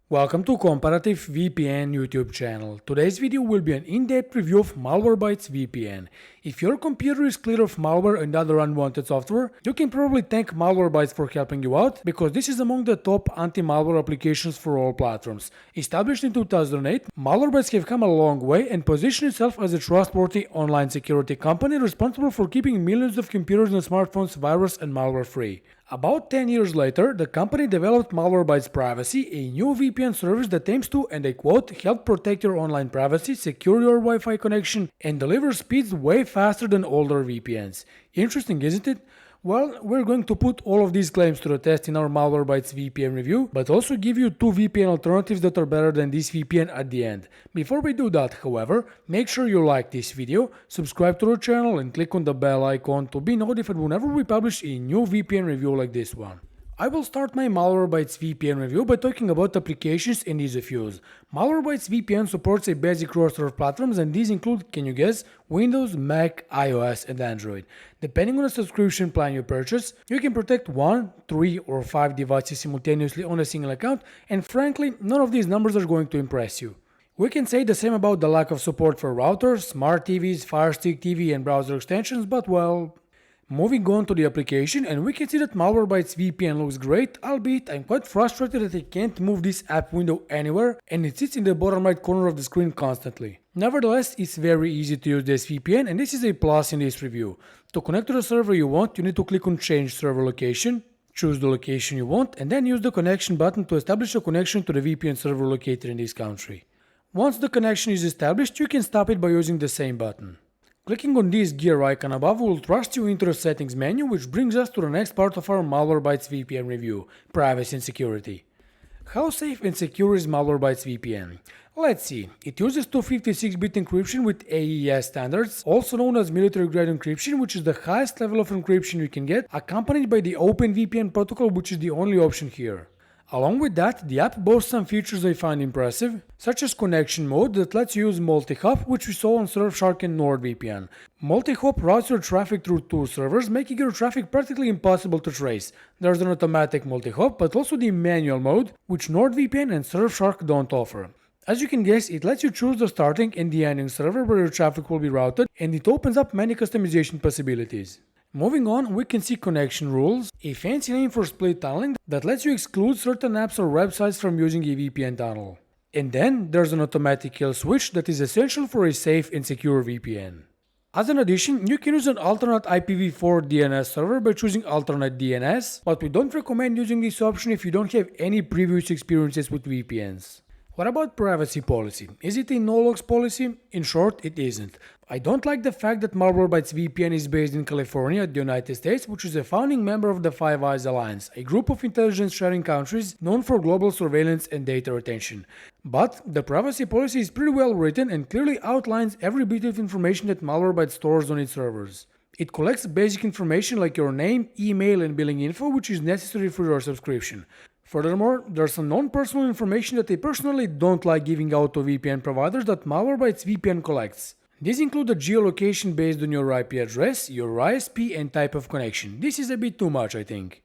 Welcome to Comparative VPN YouTube channel. Today's video will be an in-depth review of Malwarebytes VPN. If your computer is clear of malware and other unwanted software, you can probably thank Malwarebytes for helping you out, because this is among the top anti-malware applications for all platforms. Established in 2008, Malwarebytes have come a long way and positioned itself as a trustworthy online security company responsible for keeping millions of computers and smartphones virus and malware free. About 10 years later, the company developed Malwarebytes Privacy, a new VPN service that aims to, and I quote, help protect your online privacy, secure your Wi-Fi connection, and deliver speeds way faster than older VPNs. Interesting, isn't it? Well, we're going to put all of these claims to the test in our Malwarebytes VPN review, but also give you two VPN alternatives that are better than this VPN at the end. Before we do that, however, make sure you like this video, subscribe to our channel and click on the bell icon to be notified whenever we publish a new VPN review like this one. I will start my Malwarebytes VPN review by talking about applications and ease of use. Malwarebytes VPN supports a basic roster of platforms, and these include, can you guess, Windows, Mac, iOS and Android. Depending on the subscription plan you purchase, you can protect 1, 3 or 5 devices simultaneously on a single account, and frankly, none of these numbers are going to impress you. We can say the same about the lack of support for routers, smart TVs, Fire Stick TV and browser extensions, but well... Moving on to the application, and we can see that Malwarebytes VPN looks great, albeit I'm quite frustrated that I can't move this app window anywhere and it sits in the bottom right corner of the screen constantly. Nevertheless, it's very easy to use this VPN, and this is a plus in this review. To connect to the server you want, you need to click on Change Server Location, choose the location you want, and then use the connection button to establish a connection to the VPN server located in this country. Once the connection is established, you can stop it by using the same button. Clicking on this gear icon above will thrust you into the settings menu, which brings us to the next part of our Malwarebytes VPN review, privacy and security. How safe and secure is Malwarebytes VPN? Let's see. It uses 256-bit encryption with AES standards, also known as military-grade encryption, which is the highest level of encryption you can get, accompanied by the OpenVPN protocol, which is the only option here. Along with that, the app boasts some features I find impressive, such as connection mode that lets you use multi-hop, which we saw on Surfshark and NordVPN. Multi-hop routes your traffic through two servers, making your traffic practically impossible to trace. There's an automatic multi-hop, but also the manual mode, which NordVPN and Surfshark don't offer. As you can guess, it lets you choose the starting and the ending server where your traffic will be routed, and it opens up many customization possibilities. Moving on, we can see connection rules, a fancy name for split tunneling that lets you exclude certain apps or websites from using a VPN tunnel. And then there's an automatic kill switch that is essential for a safe and secure VPN. As an addition, you can use an alternate IPv4 DNS server by choosing alternate DNS, but we don't recommend using this option if you don't have any previous experiences with VPNs. What about privacy policy? Is it a no-logs policy? In short, it isn't. I don't like the fact that Malwarebytes VPN is based in California, the United States, which is a founding member of the Five Eyes Alliance, a group of intelligence-sharing countries known for global surveillance and data retention. But the privacy policy is pretty well written and clearly outlines every bit of information that Malwarebytes stores on its servers. It collects basic information like your name, email and billing info, which is necessary for your subscription. Furthermore, there's some non-personal information that I personally don't like giving out to VPN providers that Malwarebytes VPN collects. These include the geolocation based on your IP address, your ISP and type of connection. This is a bit too much, I think.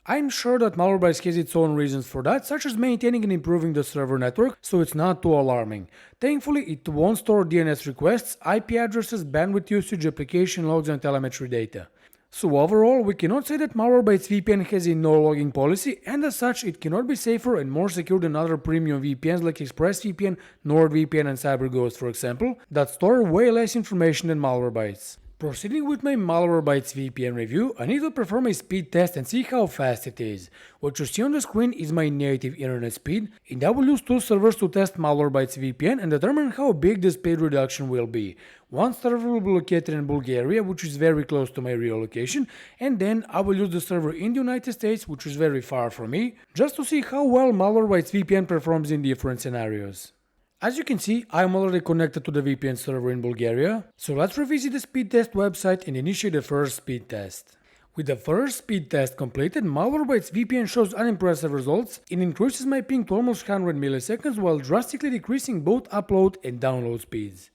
I'm sure that Malwarebytes has its own reasons for that, such as maintaining and improving the server network, so it's not too alarming. Thankfully, it won't store DNS requests, IP addresses, bandwidth usage, application logs and telemetry data. So overall, we cannot say that Malwarebytes VPN has a no-logging policy, and as such, it cannot be safer and more secure than other premium VPNs like ExpressVPN, NordVPN and CyberGhost, for example, that store way less information than Malwarebytes. Proceeding with my Malwarebytes VPN review, I need to perform a speed test and see how fast it is. What you see on the screen is my native internet speed, and I will use two servers to test Malwarebytes VPN and determine how big the speed reduction will be. One server will be located in Bulgaria, which is very close to my real location, and then I will use the server in the United States, which is very far from me, just to see how well Malwarebytes VPN performs in different scenarios. As you can see, I am already connected to the VPN server in Bulgaria, so let's revisit the speed test website and initiate the first speed test. With the first speed test completed, Malwarebytes VPN shows unimpressive results. It increases my ping to almost 100 milliseconds while drastically decreasing both upload and download speeds.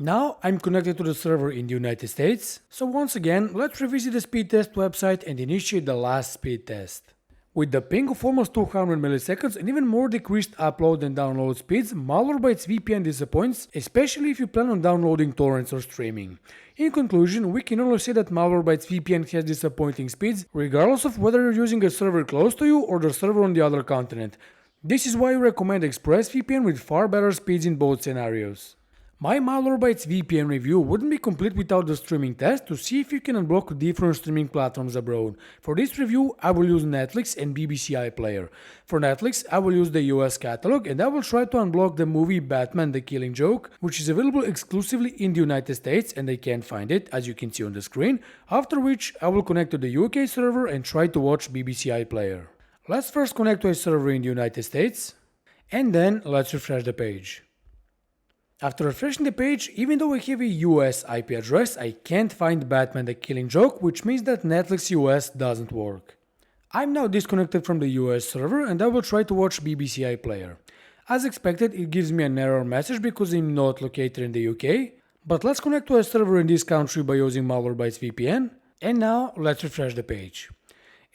Now I'm connected to the server in the United States, so once again let's revisit the speed test website and initiate the last speed test. With the ping of almost 200 milliseconds and even more decreased upload and download speeds, Malwarebytes VPN disappoints, especially if you plan on downloading torrents or streaming. In conclusion, we can only say that Malwarebytes VPN has disappointing speeds, regardless of whether you're using a server close to you or the server on the other continent. This is why we recommend ExpressVPN with far better speeds in both scenarios. My Malwarebytes VPN review wouldn't be complete without the streaming test to see if you can unblock different streaming platforms abroad. For this review, I will use Netflix and BBC iPlayer. For Netflix, I will use the US catalog and I will try to unblock the movie Batman the Killing Joke, which is available exclusively in the United States and I can't find it, as you can see on the screen, after which I will connect to the UK server and try to watch BBC iPlayer. Let's first connect to a server in the United States, and then let's refresh the page. After refreshing the page, even though I have a US IP address, I can't find Batman the Killing Joke, which means that Netflix US doesn't work. I'm now disconnected from the US server and I will try to watch BBC iPlayer. As expected, it gives me an error message because I'm not located in the UK, but let's connect to a server in this country by using Malwarebytes VPN, and now let's refresh the page.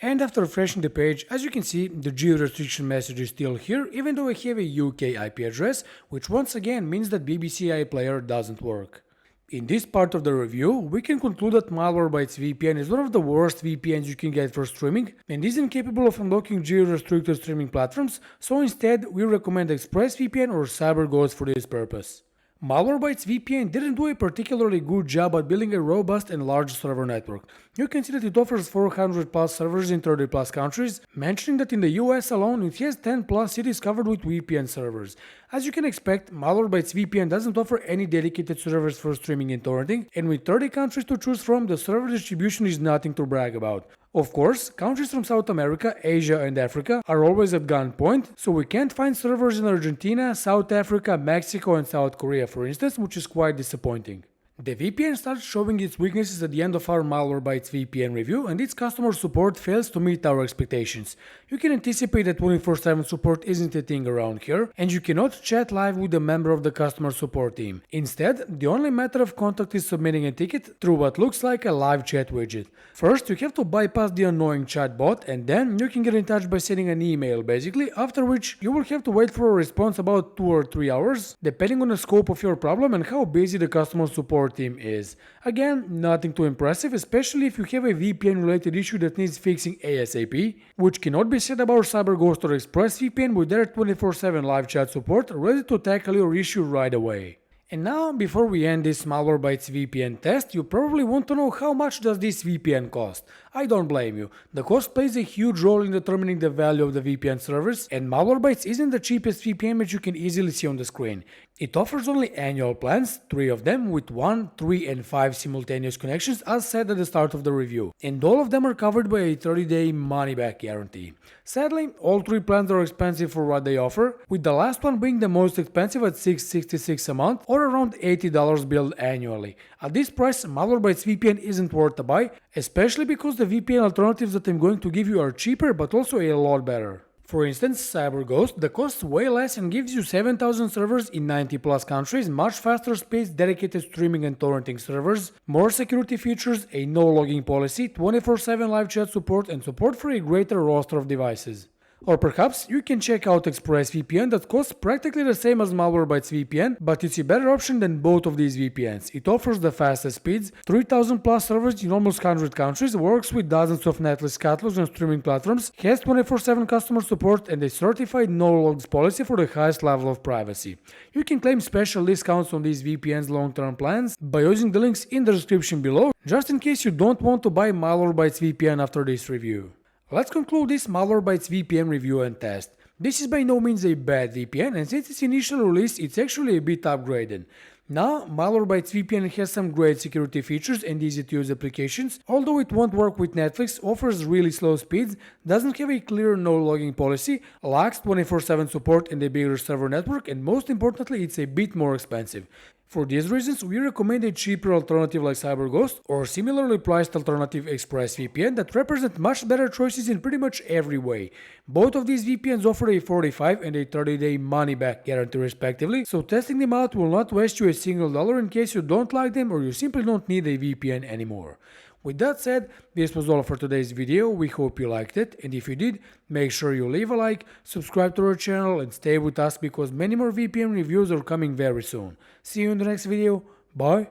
And after refreshing the page, as you can see, the geo-restriction message is still here, even though I have a UK IP address, which once again means that BBC iPlayer doesn't work. In this part of the review, we can conclude that Malwarebytes VPN is one of the worst VPNs you can get for streaming and isn't capable of unlocking geo-restricted streaming platforms, so instead we recommend ExpressVPN or CyberGhost for this purpose. Malwarebytes VPN didn't do a particularly good job at building a robust and large server network. You can see that it offers 400 plus servers in 30 plus countries, mentioning that in the US alone it has 10 plus cities covered with VPN servers. As you can expect, Malwarebytes VPN doesn't offer any dedicated servers for streaming and torrenting, and with 30 countries to choose from, the server distribution is nothing to brag about. Of course, countries from South America, Asia and Africa are always at gunpoint, so we can't find servers in Argentina, South Africa, Mexico and South Korea for instance, which is quite disappointing. The VPN starts showing its weaknesses at the end of our Malwarebytes VPN review and its customer support fails to meet our expectations. You can anticipate that 24/7 support isn't a thing around here and you cannot chat live with a member of the customer support team. Instead, the only method of contact is submitting a ticket through what looks like a live chat widget. First, you have to bypass the annoying chatbot and then you can get in touch by sending an email basically, after which you will have to wait for a response about 2 or 3 hours, depending on the scope of your problem and how busy the customer support team is. Again, nothing too impressive, especially if you have a VPN related issue that needs fixing ASAP, which cannot be said about CyberGhost or ExpressVPN with their 24/7 live chat support ready to tackle your issue right away. And now, before we end this Malwarebytes VPN test, you probably want to know how much does this VPN cost. I don't blame you. The cost plays a huge role in determining the value of the VPN service, and Malwarebytes isn't the cheapest VPN which you can easily see on the screen. It offers only annual plans, 3 of them, with 1, 3 and 5 simultaneous connections as said at the start of the review, and all of them are covered by a 30-day money-back guarantee. Sadly, all 3 plans are expensive for what they offer, with the last one being the most expensive at $666 a month or around $80 billed annually. At this price, Malwarebytes VPN isn't worth a buy, especially because the VPN alternatives that I'm going to give you are cheaper but also a lot better. For instance, CyberGhost, that costs way less and gives you 7,000 servers in 90 plus countries, much faster speeds, dedicated streaming and torrenting servers, more security features, a no logging policy, 24/7 live chat support and support for a greater roster of devices. Or perhaps you can check out ExpressVPN that costs practically the same as Malwarebytes VPN, but it's a better option than both of these VPNs. It offers the fastest speeds, 3000 plus servers in almost 100 countries, works with dozens of Netflix catalogs and streaming platforms, has 24/7 customer support and a certified no-logs policy for the highest level of privacy. You can claim special discounts on these VPN's long-term plans by using the links in the description below, just in case you don't want to buy Malwarebytes VPN after this review. Let's conclude this Malwarebytes VPN review and test. This is by no means a bad VPN, and since its initial release it's actually a bit upgraded. Now, Malwarebytes VPN has some great security features and easy to use applications, although it won't work with Netflix, offers really slow speeds, doesn't have a clear no-logging policy, lacks 24/7 support and a bigger server network, and most importantly it's a bit more expensive. For these reasons, we recommend a cheaper alternative like CyberGhost or similarly priced alternative ExpressVPN that represent much better choices in pretty much every way. Both of these VPNs offer a 45 and a 30-day money-back guarantee respectively, so testing them out will not waste you a single dollar in case you don't like them or you simply don't need a VPN anymore. With that said, this was all for today's video. We hope you liked it, and if you did, make sure you leave a like, subscribe to our channel, and stay with us because many more VPN reviews are coming very soon. See you in the next video. Bye.